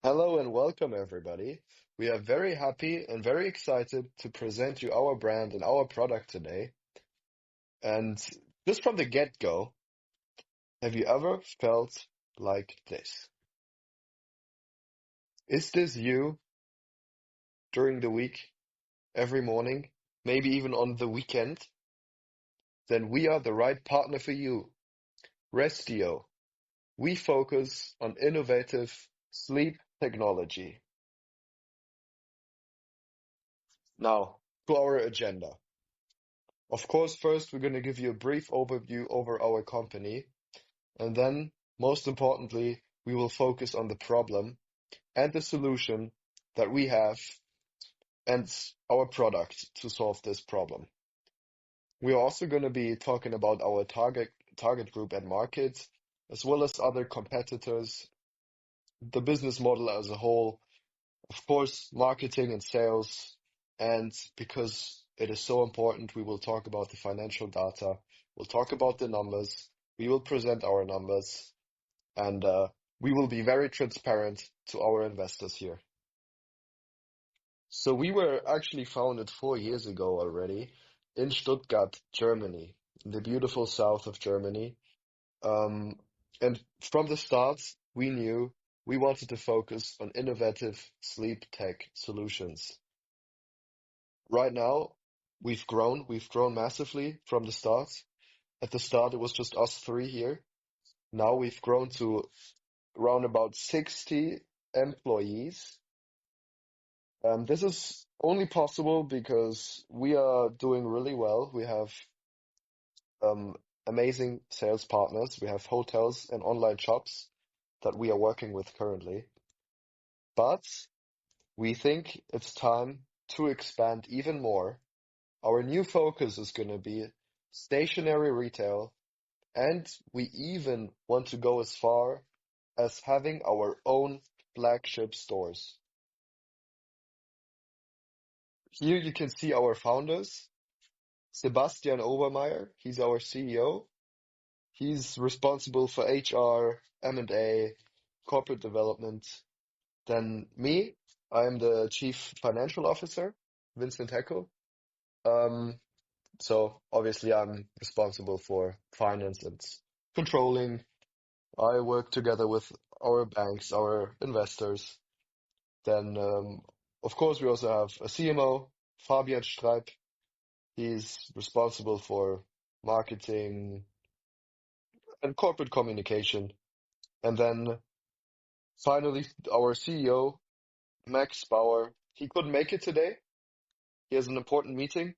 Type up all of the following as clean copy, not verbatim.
Hello and welcome, everybody. We are very happy and very excited to present you our brand and our product today. And just from the get-go, have you ever felt like this? Is this you during the week, every morning, maybe even on the weekend? Then we are the right partner for you. Restio. We focus on innovative sleep technology. Now, to our agenda. Of course, first we're going to give you a brief overview over our company, and then, most importantly, we will focus on the problem and the solution that we have and our product to solve this problem. We are also going to be talking about our target group and market, as well as other competitors, the business model as a whole, of course, marketing and sales, and because it is so important, we will talk about the financial data. We'll talk about the numbers. We will present our numbers, and we will be very transparent to our investors here. So we were actually founded 4 years ago already in Stuttgart, Germany, in the beautiful south of Germany. Um, and from the start, we knew we wanted to focus on innovative sleep tech solutions. Right now, we've grown massively from the start. At the start, it was just us three here. Now we've grown to around about 60 employees. This is only possible because we are doing really well. We have um, amazing sales partners. We have hotels and online shops that we are working with currently. But we think it's time to expand even more. Our new focus is going to be stationary retail, and we even want to go as far as having our own flagship stores. Here you can see our founders. Sebastian Obermeier, he's our CEO. He's responsible for HR, M&A, corporate development. Then me, I'm the Chief Financial Officer, Vincent Heckel. Um, so obviously I'm responsible for finance and controlling. I work together with our banks, our investors. Then, of course, we also have a CMO, Fabian Streib. He's responsible for marketing and corporate communication. And then finally, our CEO, Max Bauer. He couldn't make it today. He has an important meeting,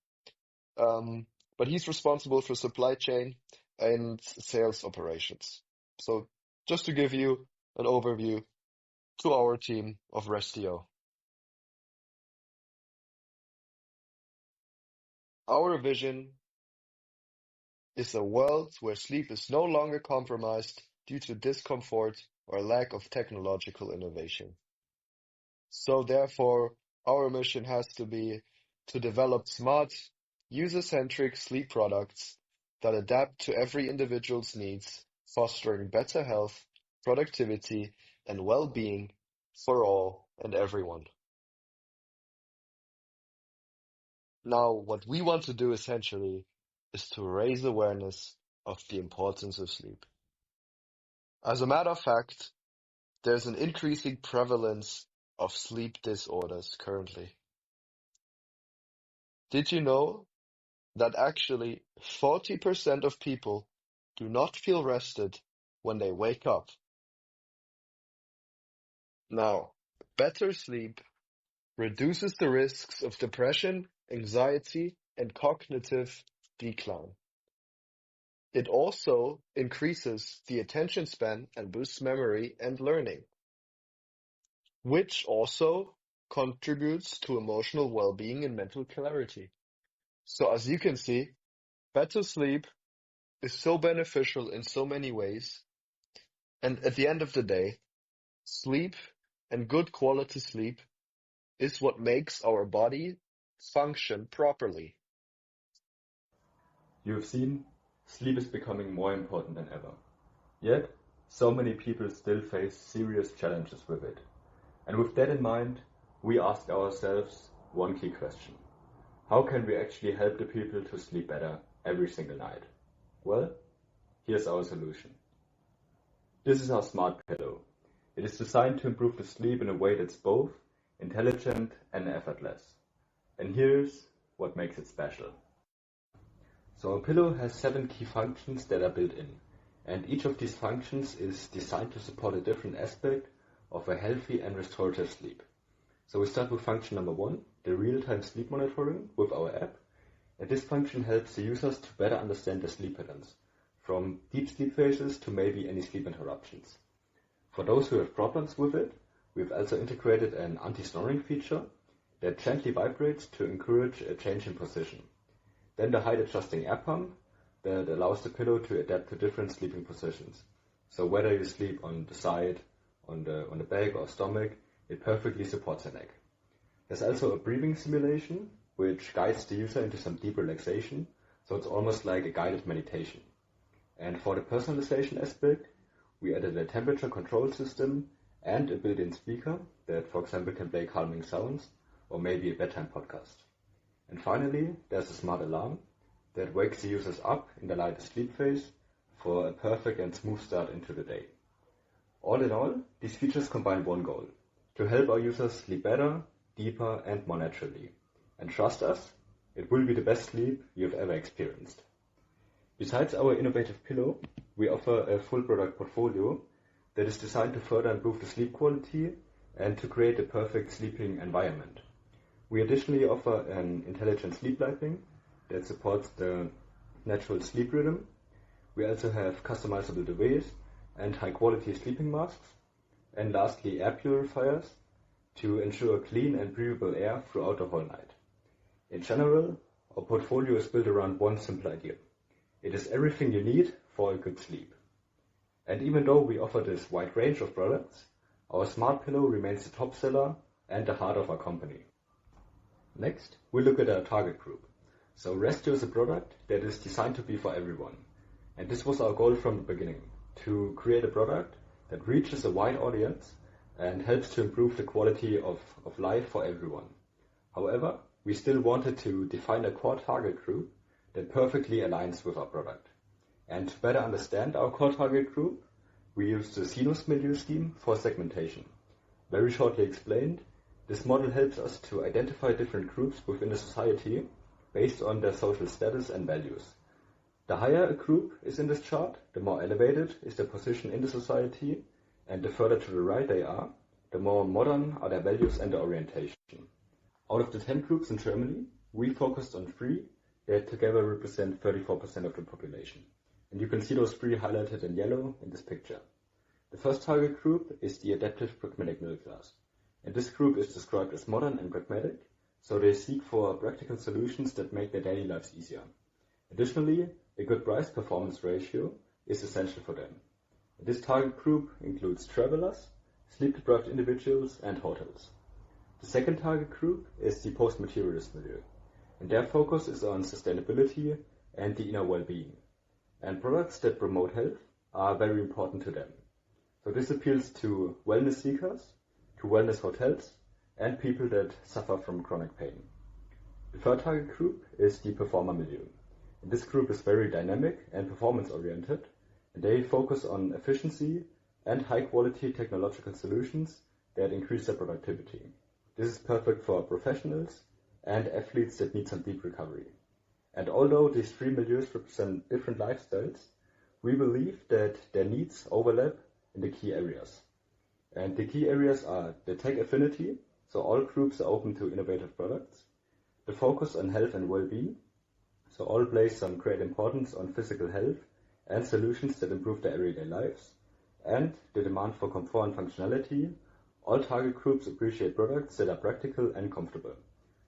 um, but he's responsible for supply chain and sales operations. So just to give you an overview to our team of Restio. Our vision is a world where sleep is no longer compromised due to discomfort or lack of technological innovation. So therefore, our mission has to be to develop smart, user-centric sleep products that adapt to every individual's needs, fostering better health, productivity, and well-being for all and everyone. Now, what we want to do essentially is to raise awareness of the importance of sleep. As a matter of fact, there's an increasing prevalence of sleep disorders currently. Did you know that actually 40% of people do not feel rested when they wake up? Now, better sleep reduces the risks of depression, anxiety, and cognitive decline. It also increases the attention span and boosts memory and learning, which also contributes to emotional well-being and mental clarity. So as you can see, better sleep is so beneficial in so many ways. And at the end of the day, sleep and good quality sleep is what makes our body function properly. You've seen, sleep is becoming more important than ever. Yet, so many people still face serious challenges with it. And with that in mind, we asked ourselves one key question. How can we actually help the people to sleep better every single night? Well, here's our solution. This is our smart pillow. It is designed to improve the sleep in a way that's both intelligent and effortless. And here's what makes it special. So our pillow has 7 key functions that are built in, and each of these functions is designed to support a different aspect of a healthy and restorative sleep. So we start with function number 1, the real-time sleep monitoring with our app. And this function helps the users to better understand their sleep patterns, from deep sleep phases to maybe any sleep interruptions. For those who have problems with it, we've also integrated an anti-snoring feature that gently vibrates to encourage a change in position. Then the height adjusting air pump that allows the pillow to adapt to different sleeping positions. So whether you sleep on the side, on the back or stomach, it perfectly supports the neck. There's also a breathing simulation which guides the user into some deep relaxation, so it's almost like a guided meditation. And for the personalization aspect, we added a temperature control system and a built-in speaker that, for example, can play calming sounds or maybe a bedtime podcast. And finally, there's a smart alarm that wakes the users up in the lightest sleep phase for a perfect and smooth start into the day. All in all, these features combine one goal: to help our users sleep better, deeper, and more naturally. And trust us, it will be the best sleep you've ever experienced. Besides our innovative pillow, we offer a full product portfolio that is designed to further improve the sleep quality and to create a perfect sleeping environment. We additionally offer an intelligent sleep lighting that supports the natural sleep rhythm. We also have customizable duvets and high-quality sleeping masks. And lastly, air purifiers to ensure clean and breathable air throughout the whole night. In general, our portfolio is built around one simple idea. It is everything you need for a good sleep. And even though we offer this wide range of products, our smart pillow remains the top seller and the heart of our company. Next, we look at our target group. So Restio is a product that is designed to be for everyone. And this was our goal from the beginning, to create a product that reaches a wide audience and helps to improve the quality of life for everyone. However, we still wanted to define a core target group that perfectly aligns with our product. And to better understand our core target group, we used the sinus milieu scheme for segmentation. Very shortly explained, this model helps us to identify different groups within a society based on their social status and values. The higher a group is in this chart, the more elevated is their position in the society, and the further to the right they are, the more modern are their values and their orientation. Out of the 10 groups in Germany, we focused on 3 that together represent 34% of the population. And you can see those 3 highlighted in yellow in this picture. The first target group is the adaptive pragmatic middle class. And this group is described as modern and pragmatic, so they seek for practical solutions that make their daily lives easier. Additionally, a good price-performance ratio is essential for them. This target group includes travelers, sleep-deprived individuals, and hotels. The second target group is the post-materialist milieu, and their focus is on sustainability and the inner well-being. And products that promote health are very important to them. So this appeals to wellness seekers, to wellness hotels, and people that suffer from chronic pain. The third target group is the performer milieu. And this group is very dynamic and performance-oriented, and they focus on efficiency and high-quality technological solutions that increase their productivity. This is perfect for professionals and athletes that need some deep recovery. And although these 3 milieus represent different lifestyles, we believe that their needs overlap in the key areas. And the key areas are the tech affinity, so all groups are open to innovative products, the focus on health and well-being, so all place some great importance on physical health and solutions that improve their everyday lives, and the demand for comfort and functionality. All target groups appreciate products that are practical and comfortable,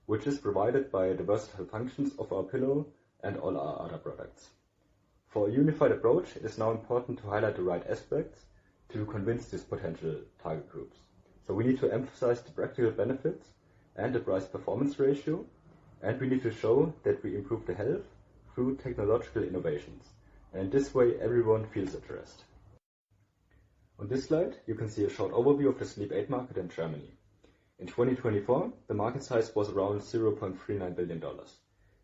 which is provided by the versatile functions of our pillow and all our other products. For a unified approach, it is now important to highlight the right aspects to convince these potential target groups. So we need to emphasize the practical benefits and the price-performance ratio, and we need to show that we improve the health through technological innovations. And this way everyone feels at rest. On this slide, you can see a short overview of the sleep aid market in Germany. In 2024, the market size was around $0.39 billion,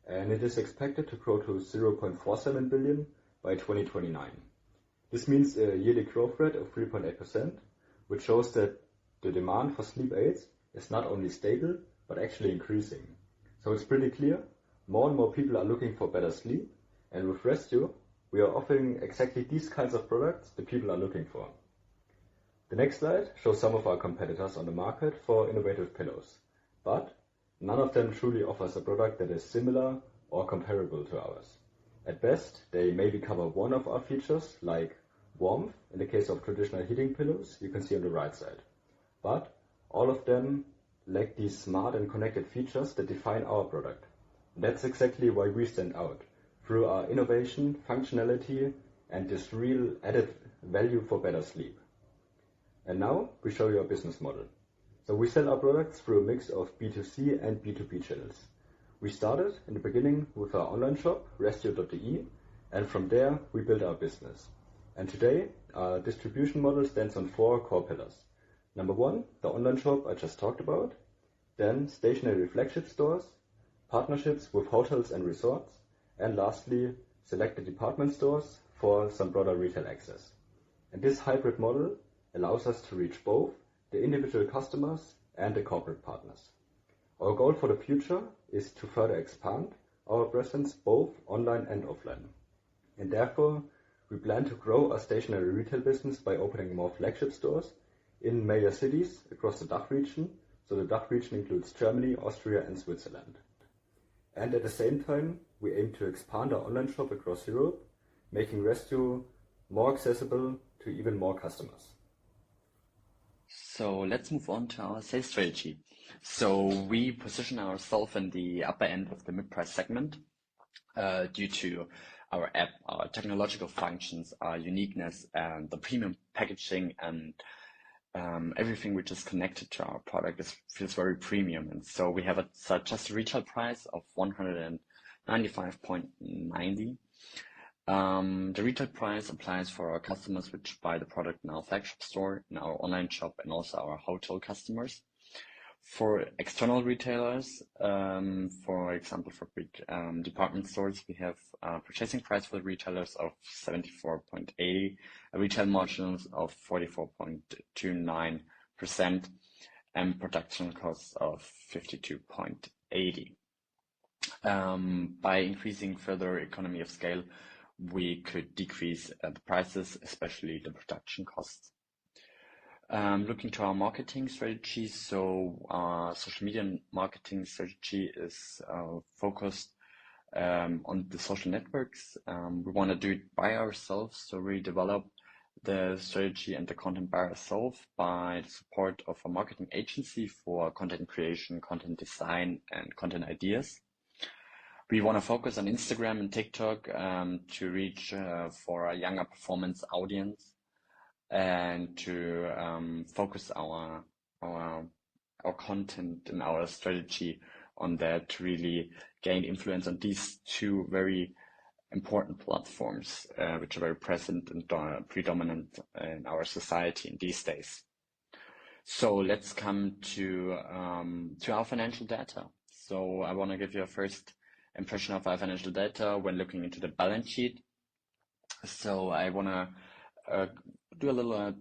and it is expected to grow to $0.47 billion by 2029. This means a yearly growth rate of 3.8%, which shows that the demand for sleep aids is not only stable, but actually increasing. So it's pretty clear, more and more people are looking for better sleep, and with Restio, we are offering exactly these kinds of products the people are looking for. The next slide shows some of our competitors on the market for innovative pillows, but none of them truly offers a product that is similar or comparable to ours. At best, they maybe cover one of our features, like warmth, in the case of traditional heating pillows, you can see on the right side. But all of them lack these smart and connected features that define our product. And that's exactly why we stand out, through our innovation, functionality, and this real added value for better sleep. And now we show you our business model. So we sell our products through a mix of B2C and B2B channels. We started in the beginning with our online shop, restio.de, and from there we built our business. And today, our distribution model stands on 4 core pillars. Number 1, the online shop I just talked about, then stationary flagship stores, partnerships with hotels and resorts, and lastly, selected department stores for some broader retail access. And this hybrid model allows us to reach both the individual customers and the corporate partners. Our goal for the future is to further expand our presence both online and offline. And therefore, we plan to grow our stationary retail business by opening more flagship stores in major cities across the DACH region. So the DACH region includes Germany, Austria, and Switzerland. And at the same time, we aim to expand our online shop across Europe, making Restio more accessible to even more customers. So let's move on to our sales strategy. So we position ourselves in the upper end of the mid-price segment due to our app, our technological functions, our uniqueness, and the premium packaging, and everything which is connected to our product feels very premium. And so we have a just retail price of 195.90. The retail price applies for our customers which buy the product in our flagship store, in our online shop, and also our hotel customers. For external retailers, for example, for big department stores, we have a purchasing price for the retailers of 74.80, a retail margin of 44.29%, and production costs of 52.80. By increasing further economy of scale, we could decrease the prices, especially the production costs. Looking to our marketing strategy, so our social media marketing strategy is focused on the social networks. We want to do it by ourselves, so we develop the strategy and the content by ourselves by the support of a marketing agency for content creation, content design, and content ideas. We want to focus on Instagram and TikTok to reach for a younger performance audience, and to focus our content and our strategy on that to really gain influence on these 2 very important platforms, which are very present and predominant in our society in these days. So let's come to our financial data. So I want to give you a first impression of our financial data when looking into the balance sheet. So I want to do a little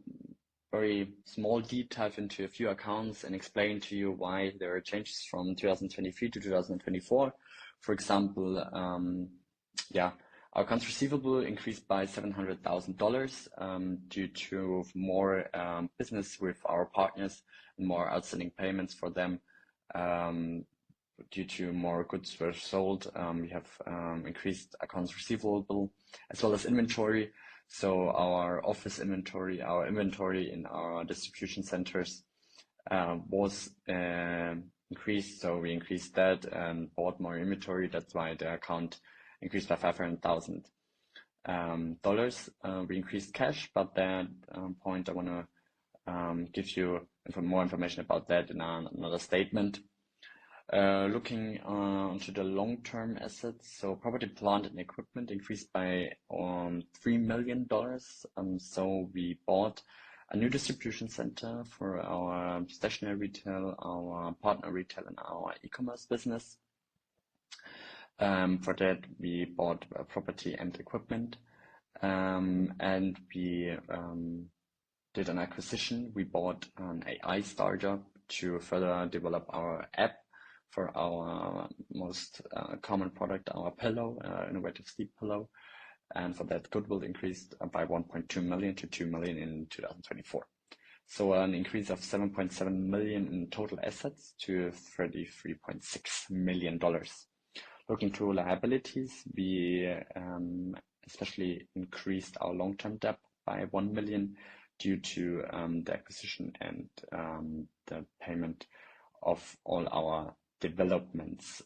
very small deep dive into a few accounts and explain to you why there are changes from 2023 to 2024. For example, our accounts receivable increased by $700,000 due to more business with our partners and more outstanding payments for them. Due to more goods were sold, we have increased accounts receivable as well as inventory. So our office inventory, our inventory in our distribution centers was increased. So we increased that and bought more inventory. That's why the account increased by $500,000. We increased cash, but that point I want to give you more information about that in another statement. Looking onto the long-term assets, so property, plant, and equipment increased by $3 million. So we bought a new distribution center for our stationary retail, our partner retail, and our e-commerce business. For that, we bought property and equipment, and we did an acquisition. We bought an AI startup to further develop our app for our most common product, our pillow, innovative sleep pillow. And for that, goodwill increased by 1.2 million to 2 million in 2024. So an increase of 7.7 million in total assets to $33.6 million. Looking to liabilities, we especially increased our long-term debt by 1 million due to the acquisition and the payment of all our developments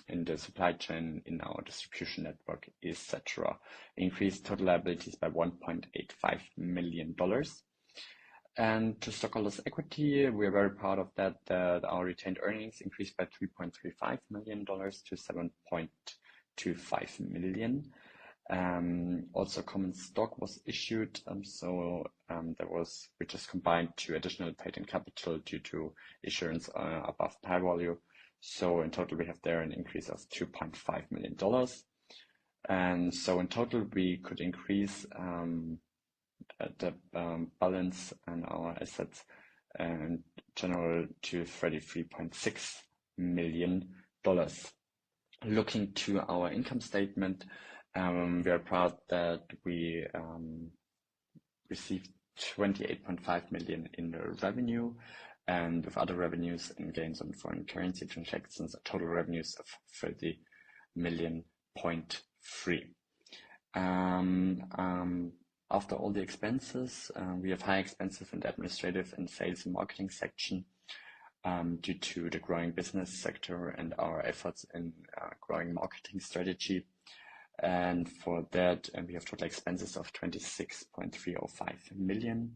in the supply chain, in our distribution network, etc. Increased total liabilities by $1.85 million. And to stockholders' equity, we are very proud of that our retained earnings increased by $3.35 million to $7.25 million. Also, common stock was issued, we just combined two additional paid-in capital due to issuance above par value. So in total, we have there an increase of $2.5 million. And so in total, we could increase the balance and our assets in general to $33.6 million. Looking to our income statement, we are proud that we received 28.5 million in the revenue, and with other revenues and gains on foreign currency transactions, total revenues of 30.3 million. After all the expenses, we have high expenses in the administrative and sales and marketing section due to the growing business sector and our efforts in growing marketing strategy. And for that, we have total expenses of $26.305 million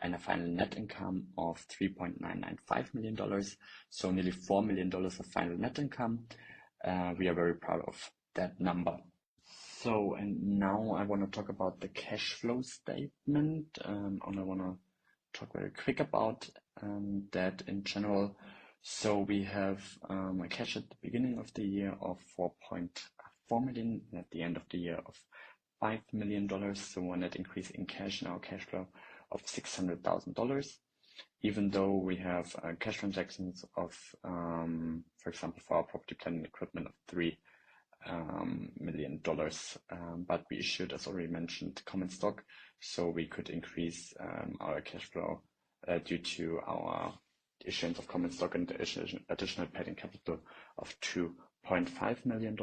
and a final net income of $3.995 million. So nearly $4 million of final net income. We are very proud of that number. So, and now I want to talk about the cash flow statement, and I want to talk very quick about that in general. So we have a cash at the beginning of the year of 4.4 million, and at the end of the year of $5 million. So a net increase in cash in our cash flow of $600,000. Even though we have cash transactions of, for example, for our property, plant and equipment of $3 million, but we issued, as already mentioned, common stock, so we could increase our cash flow due to our issuance of common stock and additional paid-in capital of $2.5 million,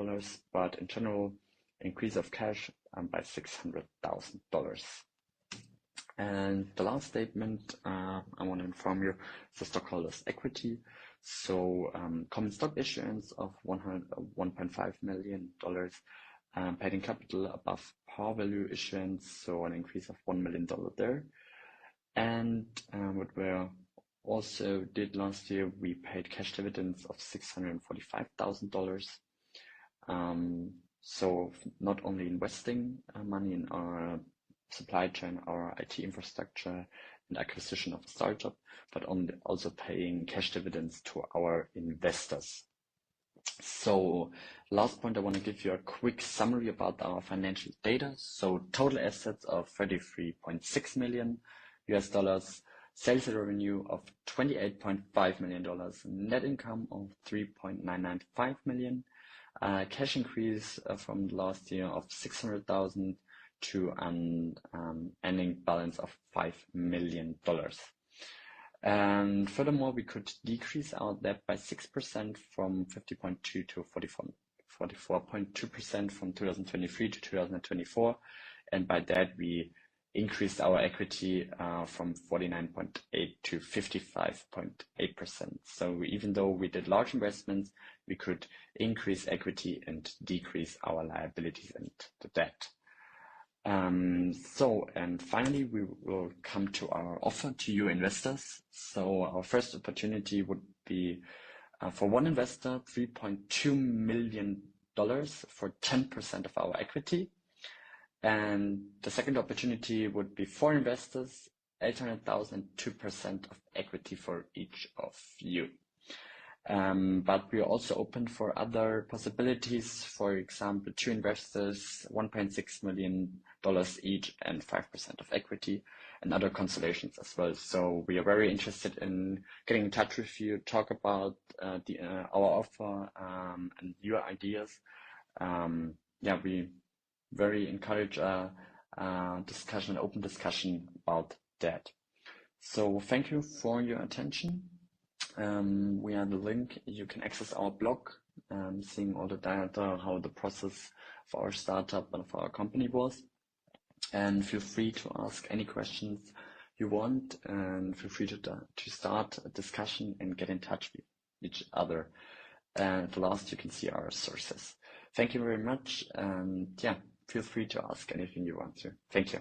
but in general, increase of cash by $600,000. And the last statement I want to inform you is the stockholders' equity. So common stock issuance of $1.5 million, paid-in capital above par value issuance, so an increase of $1 million there. And what we also did last year, we paid cash dividends of $645,000. So not only investing money in our supply chain, our IT infrastructure, and acquisition of a startup, but also paying cash dividends to our investors. So last point, I want to give you a quick summary about our financial data. So total assets of $33.6 million, sales revenue of $28.5 million, net income of $3.995 million, cash increase from last year of $600,000 to an ending balance of $5 million. And furthermore, we could decrease our debt by 6% from 50.2 to 44.2% from 2023 to 2024. And by that, we increased our equity from 49.8 to 55.8%. So even though we did large investments, we could increase equity and decrease our liabilities and the debt. And finally, we will come to our offer to you investors. So our first opportunity would be for one investor, $3.2 million for 10% of our equity. And the second opportunity would be for investors, 800,000, 2% of equity for each of you. But we are also open for other possibilities. For example, 2 investors, $1.6 million each, and 5% of equity, and other constellations as well. So we are very interested in getting in touch with you, talk about our offer and your ideas. We very encourage a discussion, open discussion about that. So thank you for your attention. We have the link. You can access our blog, seeing all the data, how the process for our startup and for our company was. And feel free to ask any questions you want, and feel free to start a discussion and get in touch with each other. And at last, you can see our sources. Thank you very much, and feel free to ask anything you want to. Thank you.